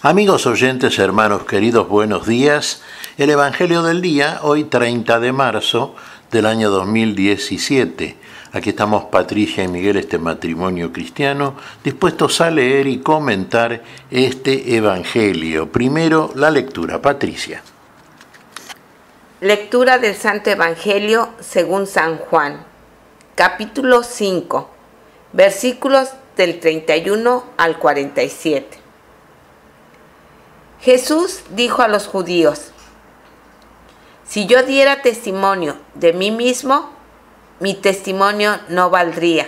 Amigos oyentes, hermanos queridos, buenos días. El Evangelio del día, hoy 30 de marzo del año 2017. Aquí estamos Patricia y Miguel, este matrimonio cristiano, dispuestos a leer y comentar este Evangelio. Primero, la lectura. Patricia. Lectura del Santo Evangelio según San Juan, capítulo 5, versículos del 31 al 47. Jesús dijo a los judíos: si yo diera testimonio de mí mismo, mi testimonio no valdría.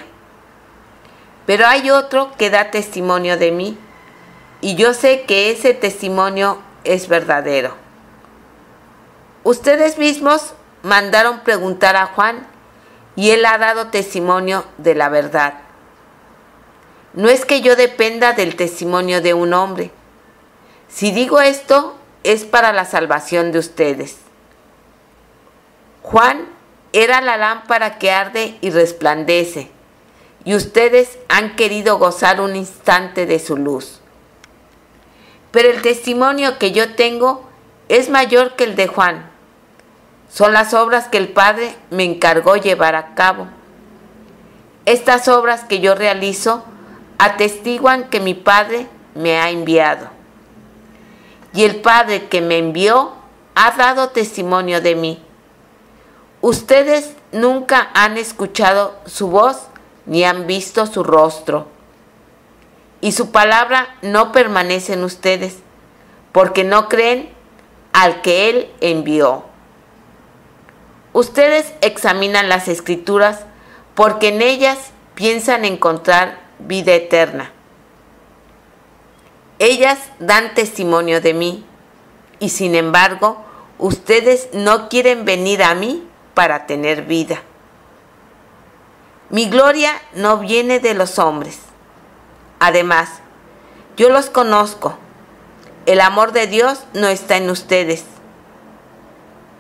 Pero hay otro que da testimonio de mí, y yo sé que ese testimonio es verdadero. Ustedes mismos mandaron preguntar a Juan, y él ha dado testimonio de la verdad. No es que yo dependa del testimonio de un hombre. Si digo esto, es para la salvación de ustedes. Juan era la lámpara que arde y resplandece, y ustedes han querido gozar un instante de su luz. Pero el testimonio que yo tengo es mayor que el de Juan. Son las obras que el Padre me encargó llevar a cabo. Estas obras que yo realizo atestiguan que mi Padre me ha enviado. Y el Padre que me envió ha dado testimonio de mí. Ustedes nunca han escuchado su voz ni han visto su rostro. Y su palabra no permanece en ustedes, porque no creen al que Él envió. Ustedes examinan las Escrituras porque en ellas piensan encontrar vida eterna. Ellas dan testimonio de mí, y sin embargo, ustedes no quieren venir a mí para tener vida. Mi gloria no viene de los hombres. Además, yo los conozco. El amor de Dios no está en ustedes.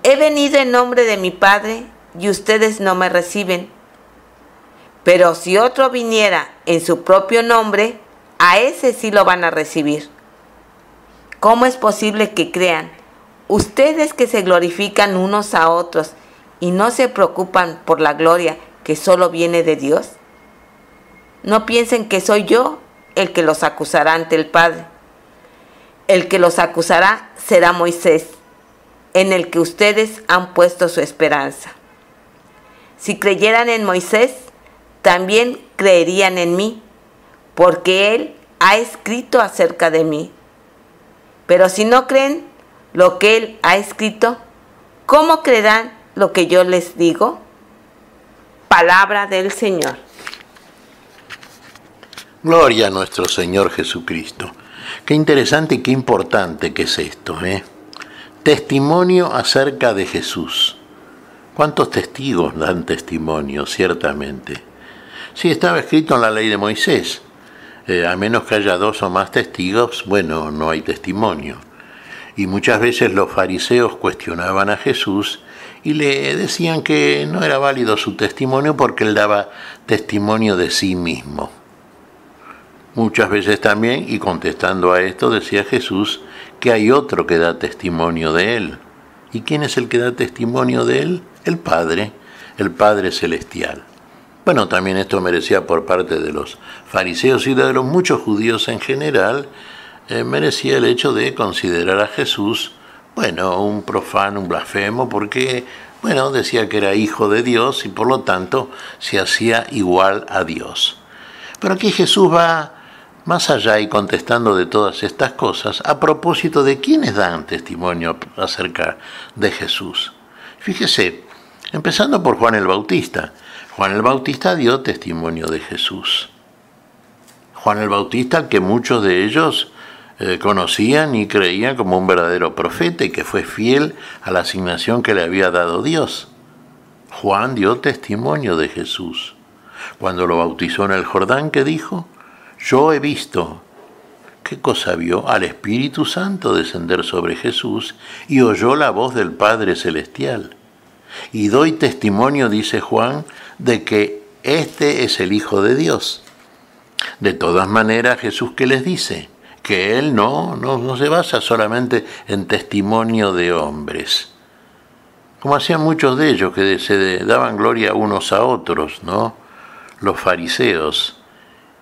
He venido en nombre de mi Padre y ustedes no me reciben. Pero si otro viniera en su propio nombre, a ese sí lo van a recibir. ¿Cómo es posible que crean, ustedes que se glorifican unos a otros y no se preocupan por la gloria que solo viene de Dios? No piensen que soy yo el que los acusará ante el Padre. El que los acusará será Moisés, en el que ustedes han puesto su esperanza. Si creyeran en Moisés, también creerían en mí, porque él ha escrito acerca de mí. Pero si no creen lo que él ha escrito, ¿cómo creerán lo que yo les digo? Palabra del Señor. Gloria a nuestro Señor Jesucristo. Qué interesante y qué importante que es esto, ¿eh? Testimonio acerca de Jesús. ¿Cuántos testigos dan testimonio, ciertamente? Sí, estaba escrito en la ley de Moisés. A menos que haya dos o más testigos, bueno, no hay testimonio. Y muchas veces los fariseos cuestionaban a Jesús y le decían que no era válido su testimonio porque él daba testimonio de sí mismo. Muchas veces también, y contestando a esto, decía Jesús que hay otro que da testimonio de él. ¿Y quién es el que da testimonio de él? El Padre Celestial. Bueno, también esto merecía por parte de los fariseos y de los muchos judíos en general, merecía el hecho de considerar a Jesús, bueno, un profano, un blasfemo, porque, bueno, decía que era hijo de Dios y por lo tanto se hacía igual a Dios. Pero aquí Jesús va más allá y contestando de todas estas cosas a propósito de quiénes dan testimonio acerca de Jesús. Fíjese, empezando por Juan el Bautista. Juan el Bautista dio testimonio de Jesús. Juan el Bautista, que muchos de ellos conocían y creían como un verdadero profeta y que fue fiel a la asignación que le había dado Dios. Juan dio testimonio de Jesús. Cuando lo bautizó en el Jordán, ¿qué dijo? Yo he visto. ¿Qué cosa vio? Al Espíritu Santo descender sobre Jesús y oyó la voz del Padre Celestial. Y doy testimonio, dice Juan, de que este es el Hijo de Dios. De todas maneras, Jesús, ¿qué les dice? que él no se basa solamente en testimonio de hombres, como hacían muchos de ellos, que se daban gloria unos a otros, ¿no? Los fariseos,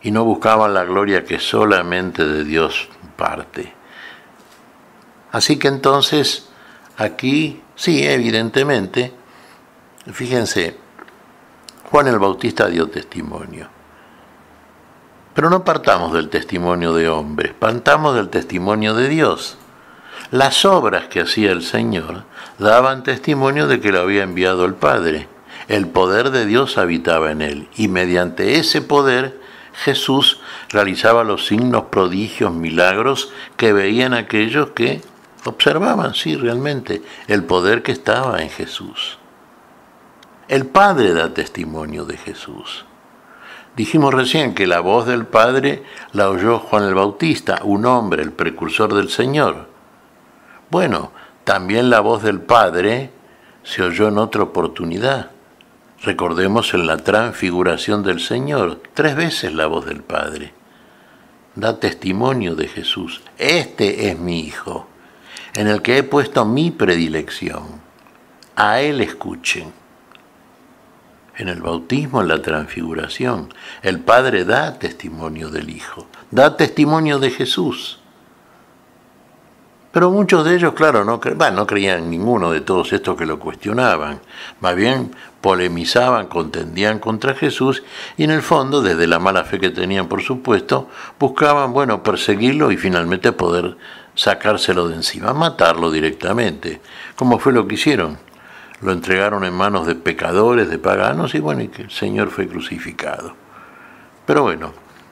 y no buscaban la gloria que solamente de Dios parte. Así que entonces, aquí, sí, evidentemente, fíjense, Juan el Bautista dio testimonio. Pero no partamos del testimonio de hombres, partamos del testimonio de Dios. Las obras que hacía el Señor daban testimonio de que lo había enviado el Padre. El poder de Dios habitaba en él, y mediante ese poder Jesús realizaba los signos, prodigios, milagros que veían aquellos que observaban, sí, realmente, el poder que estaba en Jesús. El Padre da testimonio de Jesús. Dijimos recién que la voz del Padre la oyó Juan el Bautista, un hombre, el precursor del Señor. Bueno, también la voz del Padre se oyó en otra oportunidad. Recordemos en la transfiguración del Señor, 3 veces la voz del Padre. Da testimonio de Jesús. Este es mi Hijo, en el que he puesto mi predilección. A Él escuchen. En el bautismo, en la transfiguración, el Padre da testimonio del Hijo, da testimonio de Jesús. Pero muchos de ellos, claro, no creían en ninguno de todos estos que lo cuestionaban. Más bien polemizaban, contendían contra Jesús y en el fondo, desde la mala fe que tenían, por supuesto, buscaban, perseguirlo y finalmente poder sacárselo de encima, matarlo directamente, como fue lo que hicieron. Lo entregaron en manos de pecadores, de paganos, y que el Señor fue crucificado. Pero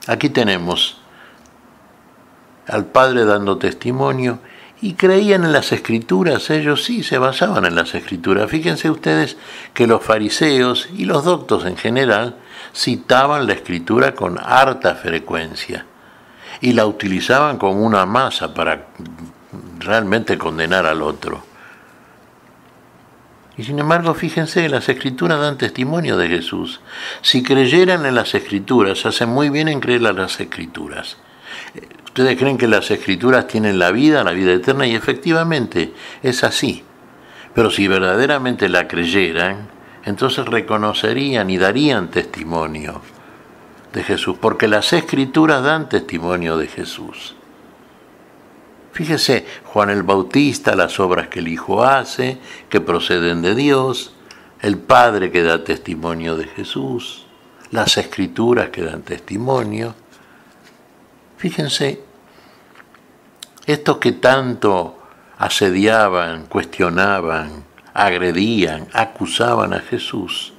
aquí tenemos al Padre dando testimonio, y creían en las Escrituras, ellos sí se basaban en las Escrituras. Fíjense ustedes que los fariseos y los doctos en general citaban la Escritura con harta frecuencia, y la utilizaban como una masa para realmente condenar al otro. Y sin embargo, fíjense, las Escrituras dan testimonio de Jesús. Si creyeran en las Escrituras, hacen muy bien en creer en las Escrituras. Ustedes creen que las Escrituras tienen la vida eterna, y efectivamente es así. Pero si verdaderamente la creyeran, entonces reconocerían y darían testimonio de Jesús, porque las Escrituras dan testimonio de Jesús. Fíjese, Juan el Bautista, las obras que el Hijo hace, que proceden de Dios, el Padre que da testimonio de Jesús, las Escrituras que dan testimonio. Fíjense, estos que tanto asediaban, cuestionaban, agredían, acusaban a Jesús,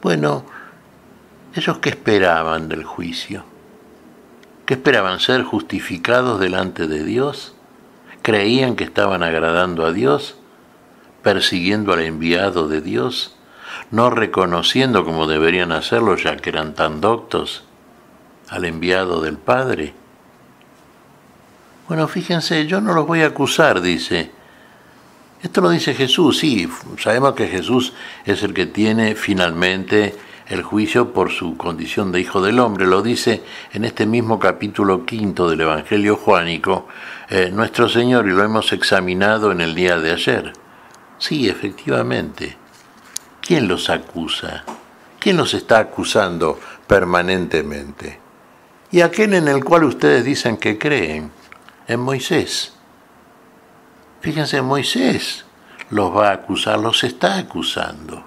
¿ellos qué esperaban del juicio? ¿Qué esperaban? ¿Ser justificados delante de Dios? ¿Creían que estaban agradando a Dios? ¿Persiguiendo al enviado de Dios? ¿No reconociendo como deberían hacerlo, ya que eran tan doctos, al enviado del Padre? Fíjense, yo no los voy a acusar, dice. Esto lo dice Jesús, sí, sabemos que Jesús es el que tiene finalmente el juicio por su condición de Hijo del Hombre. Lo dice en este mismo capítulo 5 del Evangelio juánico nuestro Señor, y lo hemos examinado en el día de ayer. Sí, efectivamente. ¿Quién los acusa? ¿Quién los está acusando permanentemente? Y aquel en el cual ustedes dicen que creen, en Moisés. Fíjense, Moisés los va a acusar, los está acusando.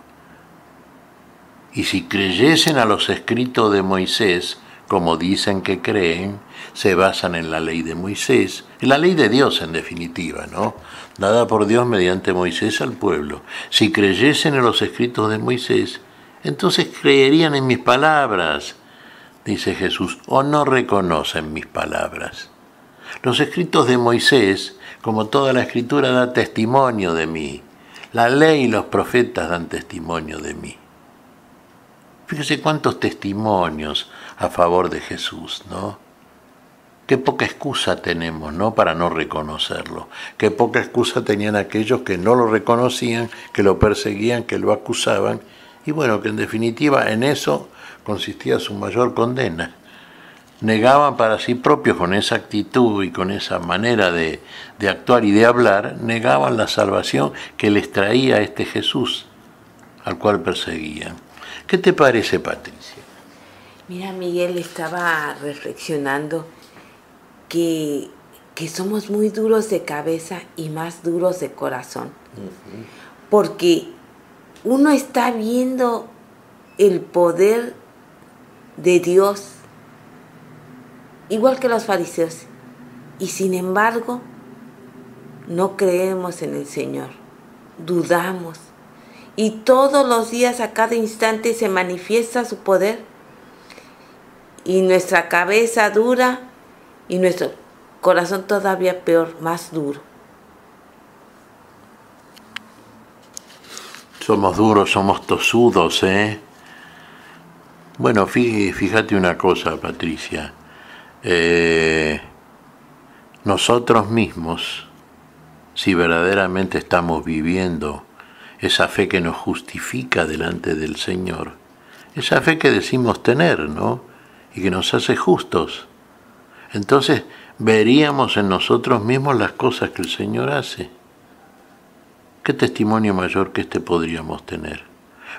Y si creyesen a los escritos de Moisés, como dicen que creen, se basan en la ley de Moisés, en la ley de Dios en definitiva, ¿no? Dada por Dios mediante Moisés al pueblo. Si creyesen en los escritos de Moisés, entonces creerían en mis palabras, dice Jesús, o no reconocen mis palabras. Los escritos de Moisés, como toda la Escritura, da testimonio de mí. La ley y los profetas dan testimonio de mí. Fíjese cuántos testimonios a favor de Jesús, ¿no? Qué poca excusa tenemos, ¿no?, para no reconocerlo. Qué poca excusa tenían aquellos que no lo reconocían, que lo perseguían, que lo acusaban, y que en definitiva en eso consistía su mayor condena. negaban para sí propios con esa actitud y con esa manera de actuar y de hablar, negaban la salvación que les traía este Jesús, al cual perseguían. ¿Qué te parece, Patricia? Mira, Miguel, estaba reflexionando que somos muy duros de cabeza y más duros de corazón. Porque uno está viendo el poder de Dios, igual que los fariseos, y sin embargo no creemos en el Señor, dudamos, y todos los días, a cada instante, se manifiesta su poder, y nuestra cabeza dura y nuestro corazón todavía peor, más duro. Somos duros, somos tosudos, ¿eh? Bueno, fíjate una cosa, Patricia. Nosotros mismos, si verdaderamente estamos viviendo esa fe que nos justifica delante del Señor, esa fe que decimos tener, ¿no? Y que nos hace justos, entonces veríamos en nosotros mismos las cosas que el Señor hace. ¿Qué testimonio mayor que este podríamos tener?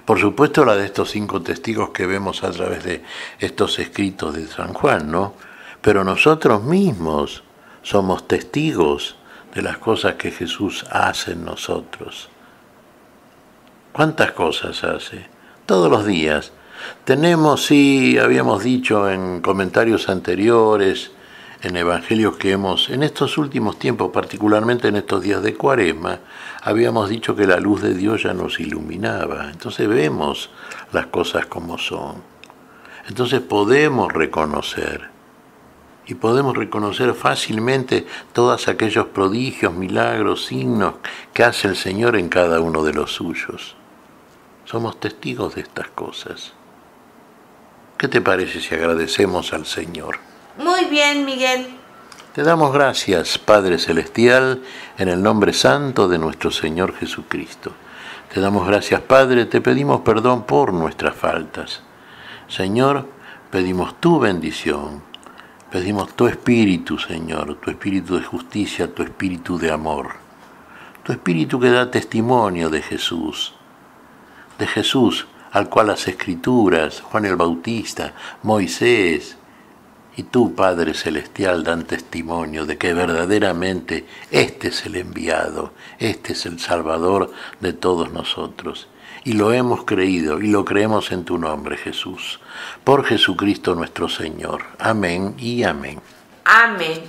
Por supuesto, la de estos 5 testigos que vemos a través de estos escritos de San Juan, ¿no? Pero nosotros mismos somos testigos de las cosas que Jesús hace en nosotros. ¿Cuántas cosas hace? Todos los días. Tenemos, sí, habíamos dicho en comentarios anteriores, en evangelios que en estos últimos tiempos, particularmente en estos días de Cuaresma, habíamos dicho que la luz de Dios ya nos iluminaba. Entonces vemos las cosas como son. Entonces podemos reconocer, y podemos reconocer fácilmente todos aquellos prodigios, milagros, signos que hace el Señor en cada uno de los suyos. Somos testigos de estas cosas. ¿Qué te parece si agradecemos al Señor? Muy bien, Miguel. Te damos gracias, Padre Celestial, en el nombre santo de nuestro Señor Jesucristo. Te damos gracias, Padre, te pedimos perdón por nuestras faltas. Señor, pedimos tu bendición, pedimos tu espíritu, Señor, tu espíritu de justicia, tu espíritu de amor, tu espíritu que da testimonio de Jesús al cual las Escrituras, Juan el Bautista, Moisés y tú, Padre Celestial, dan testimonio de que verdaderamente este es el enviado, este es el Salvador de todos nosotros. Y lo hemos creído y lo creemos en tu nombre, Jesús. Por Jesucristo nuestro Señor. Amén y amén. Amén.